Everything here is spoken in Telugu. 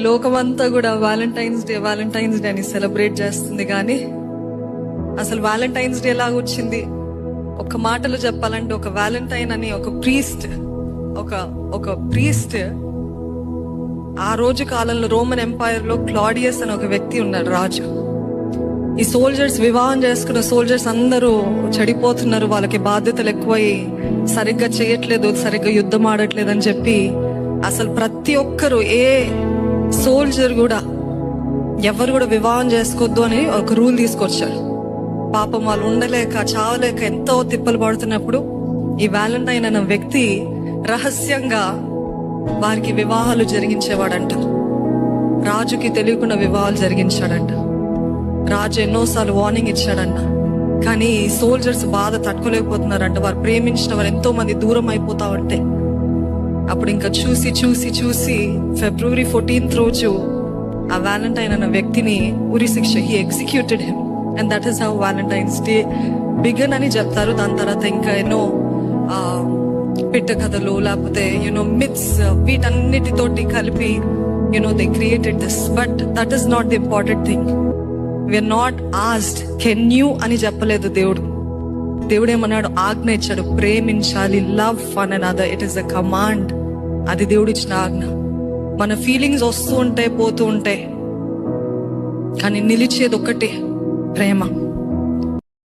లోకమంతా కూడా వ్యాలంటైన్స్ డే అని సెలబ్రేట్ చేస్తుంది, కానీ అసలు వ్యాలంటైన్స్ డే లాగా వచ్చింది. ఒక మాటలో చెప్పాలంటే ఒక వ్యాలంటైన్ అని ఒక ప్రీస్ట్ ఆ రోజు కాలంలో రోమన్ ఎంపైర్ లో క్లాడియస్ అని ఒక వ్యక్తి ఉన్నాడు, రాజు. ఈ సోల్జర్స్, వివాహం చేసుకున్న సోల్జర్స్ అందరూ చెడిపోతున్నారు, వాళ్ళకి బాధ్యతలు ఎక్కువై సరిగ్గా చేయట్లేదు, సరిగ్గా యుద్ధం ఆడట్లేదు అని చెప్పి అసలు ప్రతి ఒక్కరు, ఏ సోల్జర్ కూడా ఎవరు కూడా వివాహం చేసుకోవద్దు అని ఒక రూల్ తీసుకొచ్చారు. పాపం వాళ్ళు ఉండలేక చావలేక ఎంతో తిప్పలు పడుతున్నప్పుడు ఈ వ్యాలంటైన్ అన్న వ్యక్తి రహస్యంగా వారికి వివాహాలు జరిగించేవాడంట. రాజుకి తెలియకుండా వివాహాలు జరిగించాడంట. రాజు ఎన్నోసార్లు వార్నింగ్ ఇచ్చాడంట, కానీ సోల్జర్స్ బాధ తట్టుకోలేకపోతున్నారంట. వారు ప్రేమించిన వారు ఎంతో మంది దూరం అయిపోతా ఉంటే అప్పుడు ఇంకా చూసి ఫిబ్రవరి 14th రోజు ఆ వ్యాలంటైన్ అన్న వ్యక్తిని ఉరి శిక్ష, he executed him, and that is how Valentine's day began అని చెప్తారు. దాని తర్వాత ఇంకా ఎన్నో పిట్ట కథలు, లేకపోతే మిత్స్, వీటన్నిటితోటి కలిపి they created this. But that is not the important thing. We are not asked can you అని చెప్పలేదు దేవుడు. దేవుడు ఏమన్నాడు? ఆజ్ఞ ఇచ్చాడు, ప్రేమించాలి, love one another, it is a command. అది దేవుడు ఇచ్చిన ఆజ్ఞ. మన ఫీలింగ్స్ వస్తూ ఉంటాయి, పోతూ ఉంటాయి, కానీ నిలిచేది ఒక్కటే, ప్రేమ.